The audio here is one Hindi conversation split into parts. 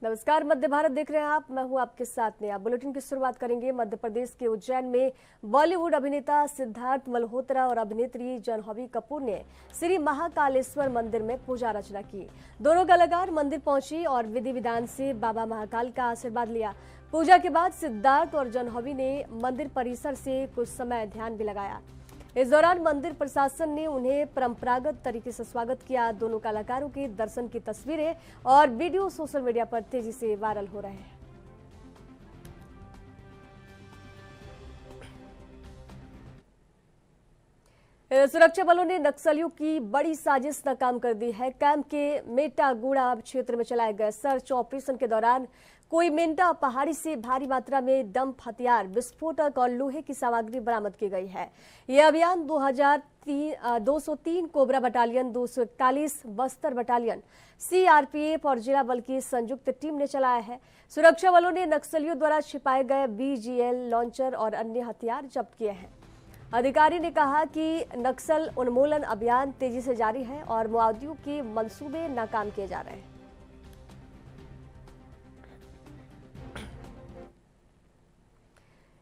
नमस्कार, मध्य भारत देख रहे हैं आप। मैं हूं आपके साथ ने। आप बुलेटिन की शुरुआत करेंगे मध्य प्रदेश के उज्जैन में बॉलीवुड अभिनेता सिद्धार्थ मल्होत्रा और अभिनेत्री जानहवी कपूर ने श्री महाकालेश्वर मंदिर में पूजा अर्चना की। दोनों कलाकार मंदिर पहुंची और विधि विधान से बाबा महाकाल का आशीर्वाद लिया। पूजा के बाद सिद्धार्थ और जानहवी ने मंदिर परिसर से कुछ समय ध्यान भी लगाया। इस दौरान मंदिर प्रशासन ने उन्हें परंपरागत तरीके से स्वागत किया। दोनों कलाकारों के दर्शन की तस्वीरें और वीडियो सोशल मीडिया पर तेजी से वायरल हो रहे हैं। सुरक्षा बलों ने नक्सलियों की बड़ी साजिश नाकाम कर दी है। कैंप के मेटागुड़ा क्षेत्र में चलाए गए सर्च ऑपरेशन के दौरान कोई मेंटा पहाड़ी से भारी मात्रा में डंप हथियार, विस्फोटक और लोहे की सामग्री बरामद की गई है। यह अभियान 203 cobra battalion, 241 Bastar battalion, CRPF और जिला बल की संयुक्त टीम ने चलाया है। सुरक्षा बलों ने नक्सलियों द्वारा छिपाए गए बीजीएल लॉन्चर और अन्य हथियार जब्त किए हैं। अधिकारी ने कहा कि नक्सल उन्मूलन अभियान तेजी से जारी है और माओवादियों के मंसूबे नाकाम किए जा रहे हैं।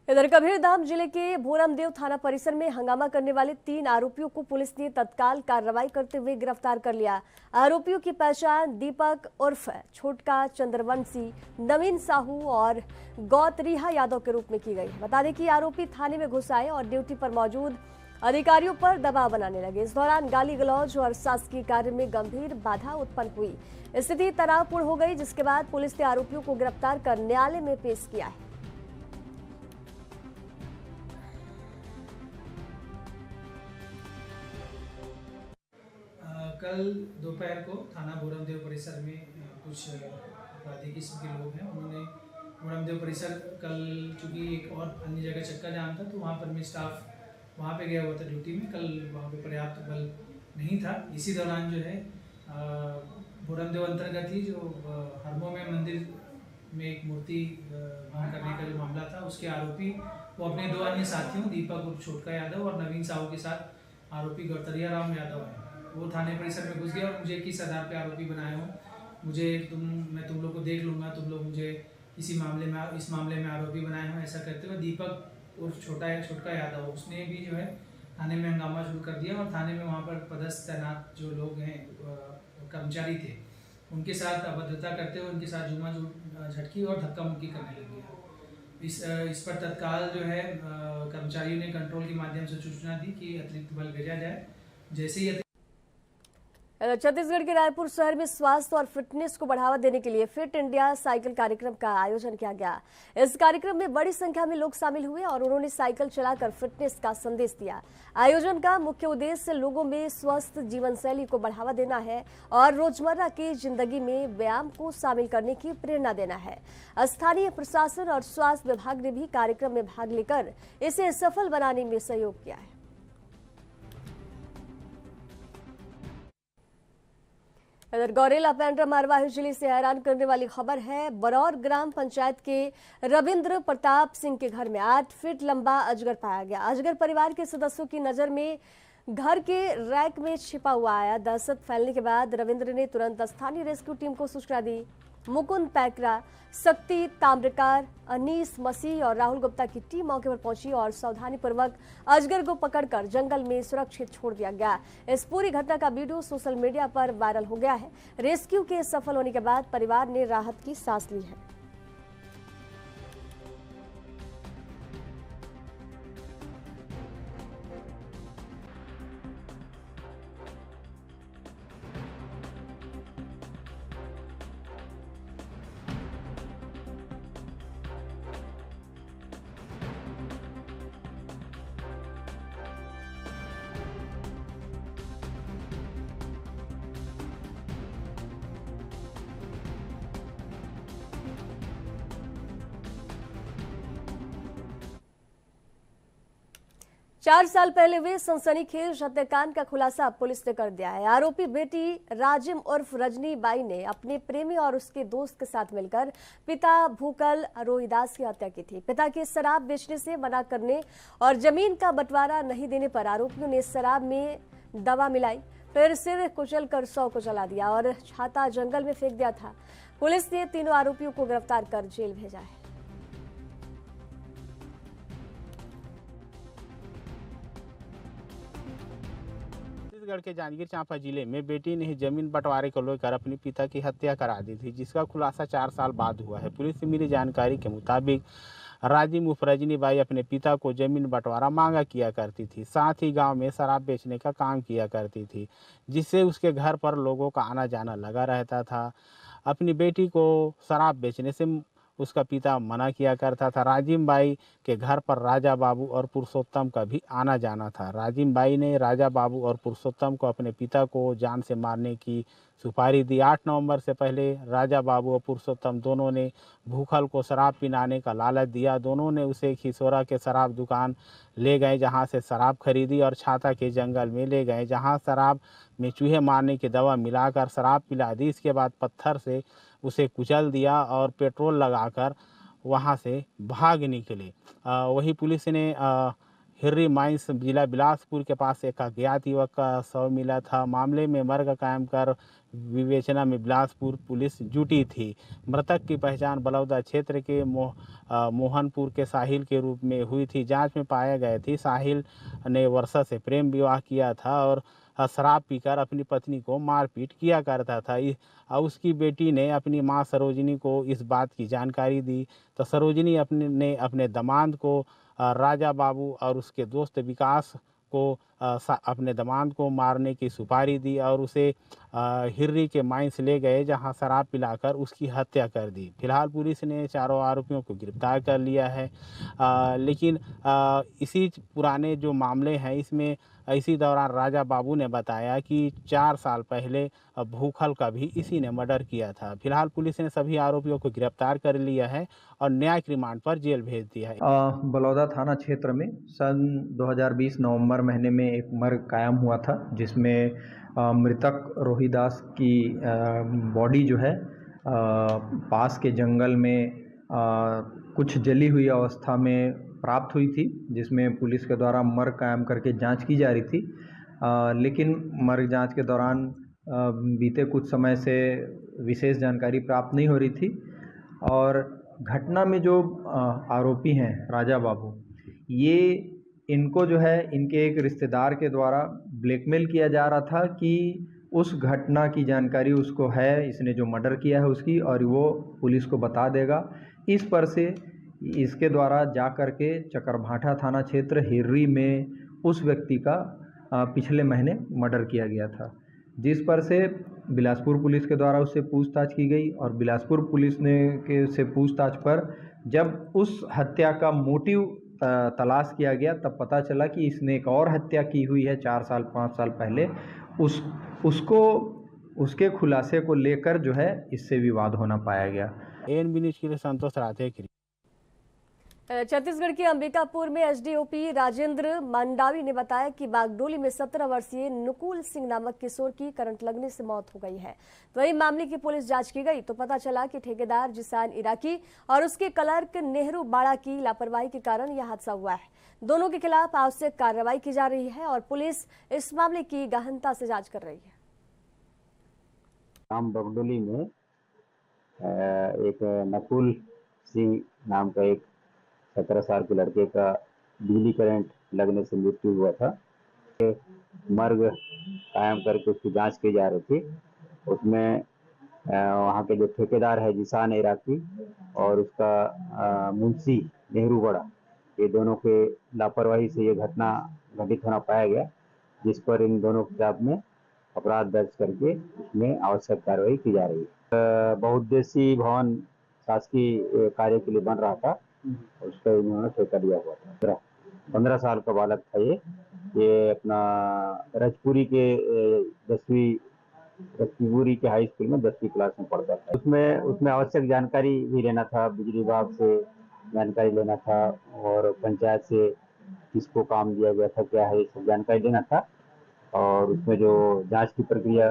इधर कबीरधाम जिले के भोरमदेव थाना परिसर में हंगामा करने वाले 3 आरोपियों को पुलिस ने तत्काल कार्रवाई करते हुए गिरफ्तार कर लिया। आरोपियों की पहचान दीपक उर्फ छोटका चंद्रवंशी, नवीन साहू और गौतरिहा यादव के रूप में की गई। बता दें कि आरोपी थाने में घुस आए और ड्यूटी पर मौजूद अधिकारियों पर दबाव बनाने लगे। इस दौरान गाली गलौज और शासकीय कार्य में गंभीर बाधा उत्पन्न हुई। स्थिति तनावपूर्ण हो गई, जिसके बाद पुलिस ने आरोपियों को गिरफ्तार कर न्यायालय में पेश किया है। कल दोपहर को थाना भोरमदेव परिसर में कुछ अपराधी किस्म के लोग हैं, उन्होंने भोरमदेव परिसर कल चूँकि एक और अन्य जगह चक्का जाम था, तो वहाँ पर मैं स्टाफ वहाँ पे गया हुआ था ड्यूटी में। कल वहाँ पे पर्याप्त बल नहीं था। इसी दौरान जो है भोरमदेव अंतर्गत ही जो हरमो में मंदिर में एक मूर्ति भंग करने का जो मामला था, उसके आरोपी वो अपने 2 अन्य साथियों दीपक उर्फ छोटका यादव और नवीन साहू के साथ आरोपी गौतरिया राम यादव है, वो थाने परिसर में घुस गया और मुझे किस आधार पे आरोपी बनाए हो, मैं तुम लोग को देख लूँगा, तुम लोग मुझे इस मामले में आरोपी बनाए हो, ऐसा कहते हुए दीपक उर्फ छोटका यादव उसने भी जो है थाने में हंगामा शुरू कर दिया और थाने में वहाँ पर पदस्थ तैनात जो लोग हैं कर्मचारी थे, उनके साथ अभद्रता करते हुए उनके साथ जुमा झटकी और धक्का मुक्की करने लगी। इस पर तत्काल जो है कर्मचारियों ने कंट्रोल के माध्यम से सूचना दी कि अतिरिक्त बल भेजा जाए। जैसे ही छत्तीसगढ़ के रायपुर शहर में स्वास्थ्य और फिटनेस को बढ़ावा देने के लिए फिट इंडिया साइकिल कार्यक्रम का आयोजन किया गया। इस कार्यक्रम में बड़ी संख्या में लोग शामिल हुए और उन्होंने साइकिल चलाकर फिटनेस का संदेश दिया। आयोजन का मुख्य उद्देश्य लोगों में स्वस्थ जीवन शैली को बढ़ावा देना है और रोजमर्रा की जिंदगी में व्यायाम को शामिल करने की प्रेरणा देना है। स्थानीय प्रशासन और स्वास्थ्य विभाग ने भी कार्यक्रम में भाग लेकर इसे सफल बनाने में सहयोग किया है। इधर गौरेला पेंड्रा मारवाही जिले से हैरान करने वाली खबर है। बरौर ग्राम पंचायत के रविंद्र प्रताप सिंह के घर में 8 फीट लंबा अजगर पाया गया। अजगर परिवार के सदस्यों की नजर में घर के रैक में छिपा हुआ आया। दहशत फैलने के बाद रविंद्र ने तुरंत स्थानीय रेस्क्यू टीम को सूचना दी। मुकुंद पैकरा, शक्ति ताम्रकार, अनीस मसीह और राहुल गुप्ता की टीम मौके पर पहुंची और सावधानी पूर्वक अजगर को पकड़कर जंगल में सुरक्षित छोड़ दिया गया। इस पूरी घटना का वीडियो सोशल मीडिया पर वायरल हो गया है। रेस्क्यू के सफल होने के बाद परिवार ने राहत की सांस ली है। चार साल पहले हुए सनसनीखेज हत्याकांड का खुलासा पुलिस ने कर दिया है। आरोपी बेटी राजिम उर्फ रजनी बाई ने अपने प्रेमी और उसके दोस्त के साथ मिलकर पिता भूकल रोहिदास की हत्या की थी। पिता के शराब बेचने से मना करने और जमीन का बंटवारा नहीं देने पर आरोपियों ने शराब में दवा मिलाई, फिर सिर कुचल कर शव को जला दिया और छाता जंगल में फेंक दिया था। पुलिस ने तीनों आरोपियों को गिरफ्तार कर जेल भेजा है। छत्तीसगढ़ के जांजगीर चांपा जिले में बेटी ने ही जमीन बंटवारे को लेकर अपने पिता की हत्या करा दी थी, जिसका खुलासा 4 साल बाद हुआ है। पुलिस से मिली जानकारी के मुताबिक राजिम उर्फ रजनी बाई अपने पिता को जमीन बंटवारा मांगा किया करती थी। साथ ही गांव में शराब बेचने का काम किया करती थी, जिससे उसके घर पर लोगों का आना जाना लगा रहता था। अपनी बेटी को शराब बेचने से उसका पिता मना किया करता था। राजिम बाई के घर पर राजा बाबू और पुरुषोत्तम का भी आना जाना था। राजिम बाई ने राजा बाबू और पुरुषोत्तम को अपने पिता को जान से मारने की सुपारी दी। 8 नवंबर से पहले राजा बाबू और पुरुषोत्तम दोनों ने भूखल को शराब पिलाने का लालच दिया। दोनों ने उसे खिसोरा के शराब दुकान ले गए, जहां से शराब खरीदी और छाता के जंगल में ले गए, जहां शराब में चूहे मारने की दवा मिलाकर शराब पिला दी। इसके बाद पत्थर से उसे कुचल दिया और पेट्रोल लगाकर वहां से भाग निकले। वही पुलिस ने हिर्री माइंस जिला बिलासपुर के पास एक अज्ञात युवक का शव मिला था। मामले में मर्ग कायम कर विवेचना में बिलासपुर पुलिस जुटी थी। मृतक की पहचान बलौदा क्षेत्र के मोहनपुर के साहिल के रूप में हुई थी। जांच में पाया गया थी साहिल ने वर्षा से प्रेम विवाह किया था और शराब पीकर अपनी पत्नी को मारपीट किया करता था। उसकी बेटी ने अपनी मां सरोजिनी को इस बात की जानकारी दी तो सरोजिनी ने अपने दामाद को राजा बाबू और उसके दोस्त विकास को अपने दामाद को मारने की सुपारी दी और उसे हिर्री के माइंस ले गए, जहां शराब पिलाकर उसकी हत्या कर दी। फिलहाल पुलिस ने चारों आरोपियों को गिरफ्तार कर लिया है। लेकिन इसी पुराने जो मामले हैं इसमें इसी दौरान राजा बाबू ने बताया कि 4 साल पहले भूखल का भी इसी ने मर्डर किया था। फिलहाल पुलिस ने सभी आरोपियों को गिरफ्तार कर लिया है और न्यायिक रिमांड पर जेल भेज दिया है। बलौदा थाना क्षेत्र में सन 2020 नवंबर महीने में एक मर्ग कायम हुआ था, जिसमें मृतक रोहिदास की बॉडी जो है पास के जंगल में कुछ जली हुई अवस्था में प्राप्त हुई थी, जिसमें पुलिस के द्वारा मर्ग कायम करके जांच की जा रही थी। लेकिन मर्ग जांच के दौरान बीते कुछ समय से विशेष जानकारी प्राप्त नहीं हो रही थी और घटना में जो आरोपी हैं राजा बाबू, ये इनको जो है इनके एक रिश्तेदार के द्वारा ब्लैकमेल किया जा रहा था कि उस घटना की जानकारी उसको है, इसने जो मर्डर किया है उसकी, और वो पुलिस को बता देगा। इस पर से इसके द्वारा जा कर के चकरभाठा थाना क्षेत्र हिर्री में उस व्यक्ति का पिछले महीने मर्डर किया गया था, जिस पर से बिलासपुर पुलिस के द्वारा उससे पूछताछ की गई और बिलासपुर पुलिस ने से पूछताछ पर जब उस हत्या का मोटिव तलाश किया गया तब पता चला कि इसने एक और हत्या की हुई है 4 साल 5 साल पहले। उसको उसके खुलासे को लेकर जो है इससे विवाद होना पाया गया। एएनबी न्यूज़ के लिए संतोष राठे। छत्तीसगढ़ के अंबिकापुर में एसडीओपी राजेंद्र मंडावी ने बताया कि बागडोली में 17 वर्षीय नुकुल सिंह नामक किशोर की करंट लगने से मौत हो गई है। वहीं मामले की पुलिस जांच की गई तो पता चला कि ठेकेदार जिसान इराकी और उसके क्लर्क नेहरू बाड़ा की लापरवाही के कारण यह हादसा हुआ है। दोनों के खिलाफ आवश्यक कार्रवाई की जा रही है और पुलिस इस मामले की गहनता से जाँच कर रही है। बागडोली में एक नकुल सिंह नाम का एक 17 साल के लड़के का बिजली करंट लगने से मृत्यु हुआ था। मर्ग कायम करके उसकी जांच की जा रही थी। उसमें वहाँ के जो ठेकेदार है जिसान इराकी और उसका मुंशी नेहरू बड़ा, ये दोनों के लापरवाही से ये घटना घटित होना पाया गया, जिस पर इन दोनों के खिलाफ में अपराध दर्ज करके उसमें आवश्यक कार्रवाई की जा रही है। बहुउद्देशीय भवन शासकीय कार्य के लिए बन रहा था, उसका इन्होंने ठेका दिया हुआ था। 15 साल का बालक था ये अपना रजपुरी के 10वीं के हाई स्कूल में 10वीं क्लास में पढ़ता था। उसमें आवश्यक जानकारी भी लेना था, बिजली विभाग से जानकारी लेना था और पंचायत से किसको काम दिया गया था, क्या है, सब जानकारी लेना था और उसमें जो जांच की प्रक्रिया।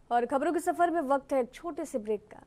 और खबरों के सफर में वक्त है एक छोटे से ब्रेक का।